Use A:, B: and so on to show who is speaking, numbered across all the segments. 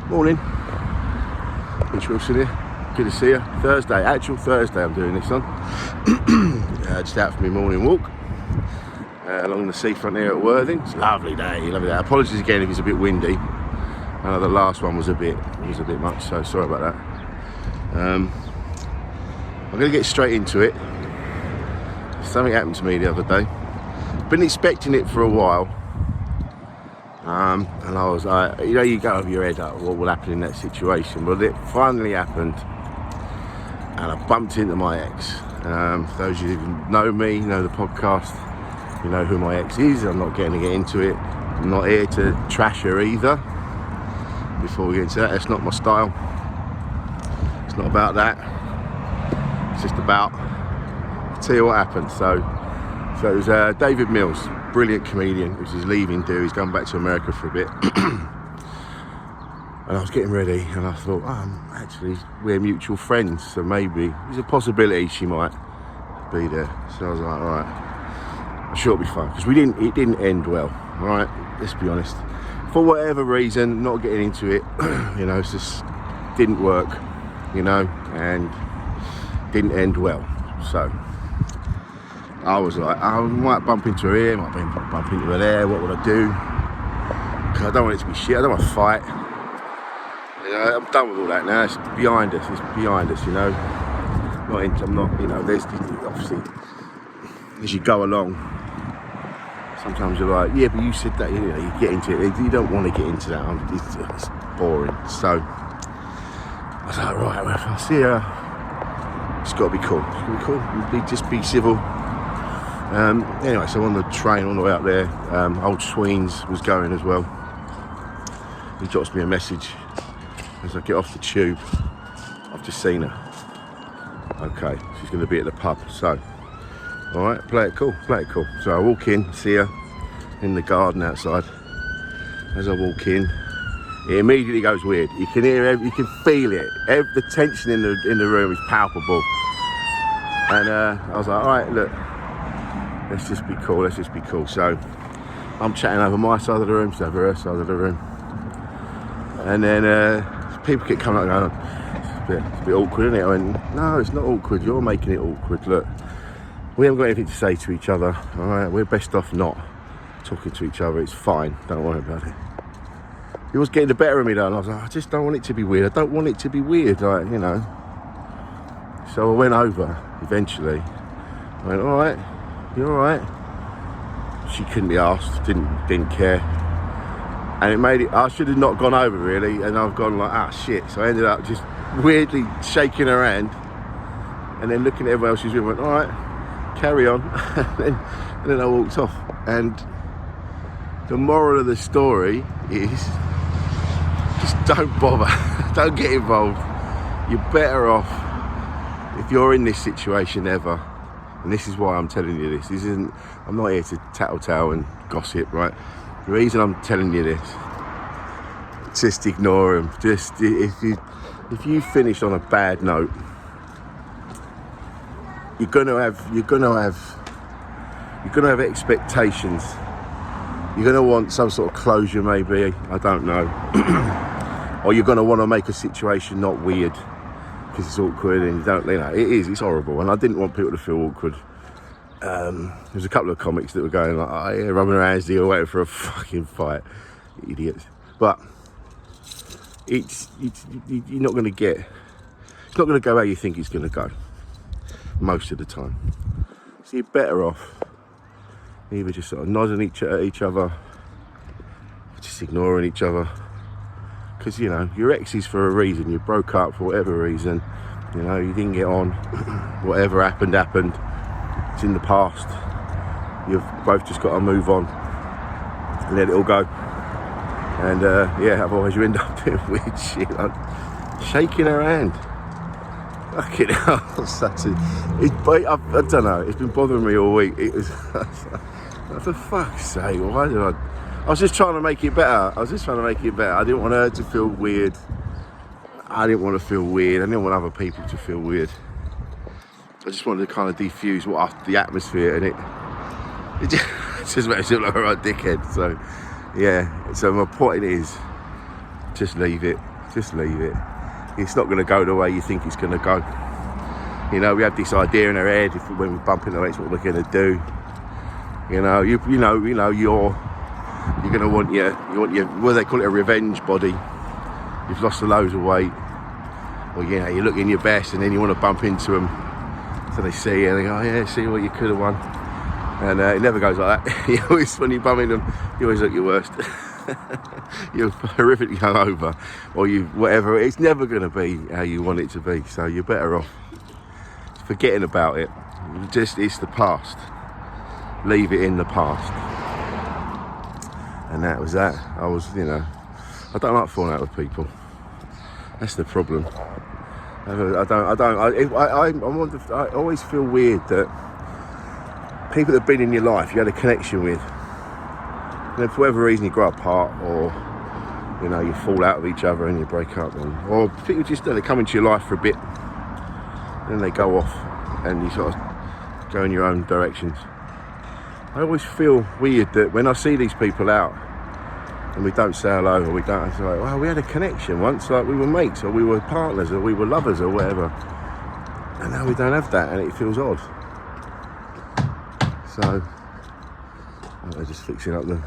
A: Morning, Mitch Wilson here. Good to see you. Thursday, actual Thursday I'm doing this on. Just out for my morning walk along the seafront here at Worthing. It's a lovely day, lovely day. Apologies again if it's a bit windy. I know the last one was a bit much, so sorry about that. I'm going to get straight into it. Something happened to me the other day. Been expecting it for a while. And I was like, you go over your head up what will happen in that situation. Well, it finally happened, and I bumped into my ex. For those of you who know me, know the podcast, you know who my ex is. I'm not going to get into it. I'm not here to trash her either. Before we get into that, that's not my style. It's not about that. It's just about, I'll tell you what happened. So it was David Mills. Brilliant comedian, which is leaving do. He's gone back to America for a bit. And I was getting ready and I thought, actually, we're mutual friends, so maybe there's a possibility she might be there. So I was like, all right, I'm sure it'll be fun. Because it didn't end well, all right? Let's be honest. For whatever reason, not getting into it, it just didn't work, and didn't end well. So I was like, I might bump into her here, might bump into her there, what would I do? Because I don't want it to be shit, I don't want to fight. I'm done with all that now, it's behind us, there's obviously, as you go along, sometimes you're like, yeah, but you said that, you get into it, you don't want to get into that, it's boring. So I was like, right, well, if I see her, it's got to be cool, just be civil. Anyway, so on the train on the way up there, old Sweens was going as well. He drops me a message as I get off the tube. I've just seen her. Okay, she's going to be at the pub. So, all right, play it cool. So I walk in, see her in the garden outside. As I walk in, it immediately goes weird. You can hear, you can feel it. The tension in the room is palpable. And I was like, all right, look. Let's just be cool. So I'm chatting over my side of the room, she's over her side of the room. And then people keep coming up and going, it's a bit awkward, isn't it? I went, no, it's not awkward. You're making it awkward. Look, we haven't got anything to say to each other. All right, we're best off not talking to each other. It's fine. Don't worry about it. He was getting the better of me though. And I was like, I just don't want it to be weird. So I went over eventually. I went, all right. You alright? She couldn't be asked, didn't care. And it made it, I should have not gone over really, and I've gone like, shit. So I ended up just weirdly shaking her hand, and then looking at everyone else she's with, went, alright, carry on. and then I walked off. And the moral of the story is, just don't bother, don't get involved. You're better off, if you're in this situation ever, and this is why I'm telling you this. I'm not here to tattletale and gossip, right? The reason I'm telling you this, just ignore him. Just, if you finish on a bad note, you're gonna have expectations. You're gonna want some sort of closure, maybe, I don't know. Or you're gonna want to make a situation not weird. Because it's awkward and it's horrible, and I didn't want people to feel awkward. There's a couple of comics that were going like, oh yeah, rubbing their hands together waiting for a fucking fight, idiots. But you're not going to it's not going to go how you think it's going to go most of the time. So you're better off either just sort of nodding at each other, just ignoring each other. Because, your ex is for a reason. You broke up for whatever reason. You didn't get on. Whatever happened. It's in the past. You've both just got to move on and let it all go. And, otherwise you end up doing weird shit. Like shaking her hand. Fucking hell. I don't know. It's been bothering me all week. It was, for fuck's sake, why did I was just trying to make it better. I didn't want her to feel weird. I didn't want to feel weird. I didn't want other people to feel weird. I just wanted to kind of defuse the atmosphere, and it just makes it look like a right dickhead. So, yeah. So my point is, just leave it. Just leave it. It's not going to go the way you think it's going to go. You know, we have this idea in our head when we bump into it, what we're going to do. You know, you're going to want your what do they call it, a revenge body. You've lost a loads of weight, or you know, you're looking your best, and then you want to bump into them, so they see you and they go, oh yeah, see what you could have won. And it never goes like that. You always, when you bump into them, you always look your worst. You're horrifically hungover, or you whatever. It's never going to be how you want it to be. So you're better off forgetting about it. It's the past. Leave it in the past. And that was that. I was, you know, I don't like falling out with people. That's the problem. I always feel weird that people that have been in your life, you had a connection with, and for whatever reason you grow apart, or you know, you fall out with each other and you break up, or people just they come into your life for a bit, then they go off, and you sort of go in your own directions. I always feel weird that when I see these people out and we don't say hello, or we don't, it's like, well, we had a connection once, like we were mates, or we were partners, or we were lovers, or whatever, and now we don't have that, and it feels odd. So they're just fixing up the.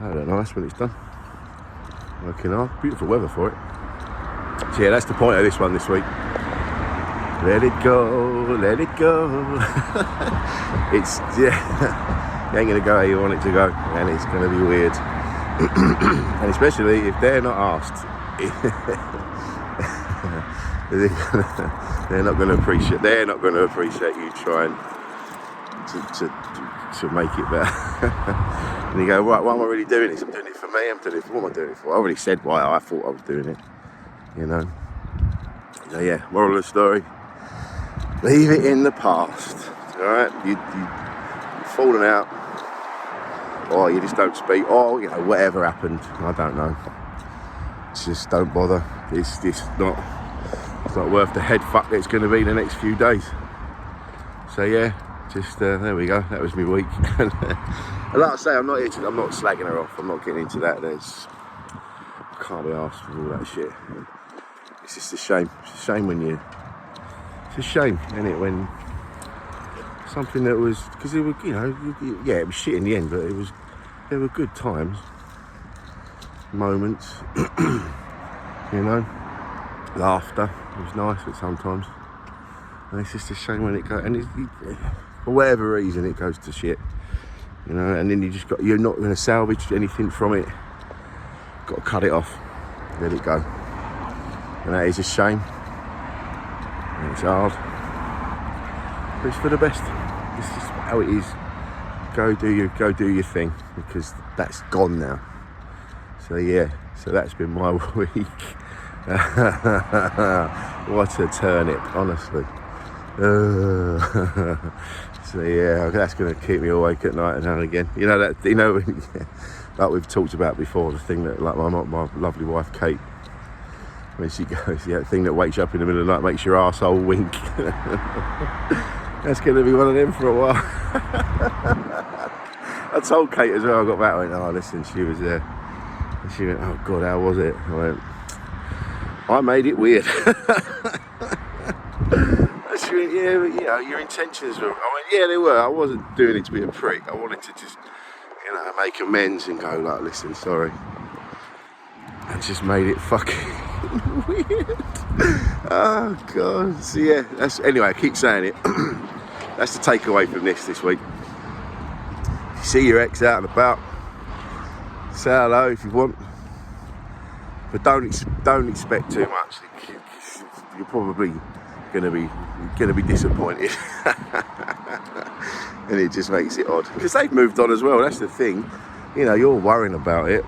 A: I don't know, that's when it's done. Working hard, beautiful weather for it. So yeah, that's the point of this one this week. Let it go, let it go. It's, yeah, it ain't gonna go how you want it to go, and it's gonna be weird. And especially if they're not asked, they're not gonna appreciate you trying to make it better. And you go, right, why am I really doing this? I'm doing it for me, I'm doing it for what am I doing it for? I already said why I thought I was doing it, you know. So yeah, moral of the story, leave it in the past. Alright, you've fallen out, or you just don't speak, or you know, whatever happened, I don't know. Just don't bother. It's not worth the head fuck that it's going to be the next few days. So yeah, just there we go. That was my week. And like I say, I'm not slagging her off. I'm not getting into that. I can't be arsed with all that shit. It's just a shame. It's a shame it's a shame, isn't it, when something that was, because it was, you know, yeah, it was shit in the end, but there were good times, moments, you know, laughter. It was nice at sometimes, and it's just a shame when it goes, and for whatever reason it goes to shit, you know, and then you're not going to salvage anything from it. Got to cut it off, let it go, and that is a shame. And it's hard, but it's for the best. This is how it is. Go do your thing, because that's gone now. So yeah, so that's been my week. What a turnip, honestly. So yeah, that's going to keep me awake at night and now and again. You know that, you know, like we've talked about before, the thing that, like my lovely wife Kate, when she goes, yeah, the thing that wakes you up in the middle of the night, makes your arsehole wink. That's going to be one of them for a while. I told Kate as well, I got back, I went, oh listen, she was there. And she went, oh God, how was it? I went, I made it weird. She went, yeah, but you know, your intentions were, I went, yeah, they were. I wasn't doing it to be a prick. I wanted to just, you know, make amends and go like, listen, sorry. And just made it fucking weird. Oh God. So yeah, anyway, I keep saying it. That's the takeaway from this week. If you see your ex out and about, say hello if you want, but don't expect too much. You're probably gonna be disappointed. And it just makes it odd, because they've moved on as well. That's the thing, you know, you're worrying about it.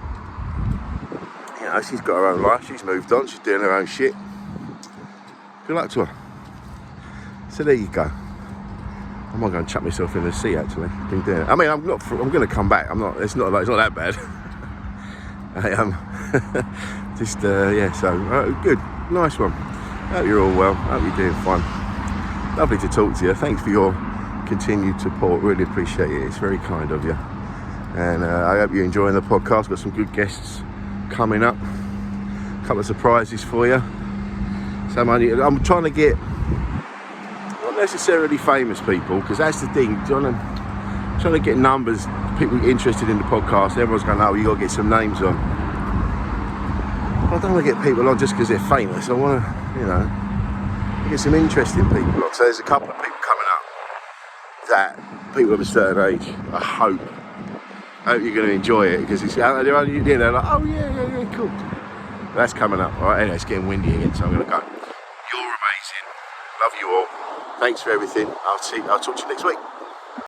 A: You know, she's got her own life, she's moved on, she's doing her own shit. Good luck to her. So there you go. I might go and chuck myself in the sea, actually. Been doing it. I mean, I'm going to come back. It's not that bad. I am. Just, yeah, so, good. Nice one. Hope you're all well. Hope you're doing fine. Lovely to talk to you. Thanks for your continued support. Really appreciate it. It's very kind of you. And I hope you're enjoying the podcast. Got some good guests coming up. A couple of surprises for you. I'm trying to get not necessarily famous people, because that's the thing. Trying to get numbers, people interested in the podcast. Everyone's going, oh, you got to get some names on. I don't want to get people on just because they're famous. I want to, get some interesting people on. So there's a couple of people coming up that people of a certain age, I hope you're going to enjoy it, because it's, they're like, oh yeah, cool. That's coming up. All right, anyway, it's getting windy again, so I'm going to go. You're amazing. Love you all. Thanks for everything. I'll talk to you next week.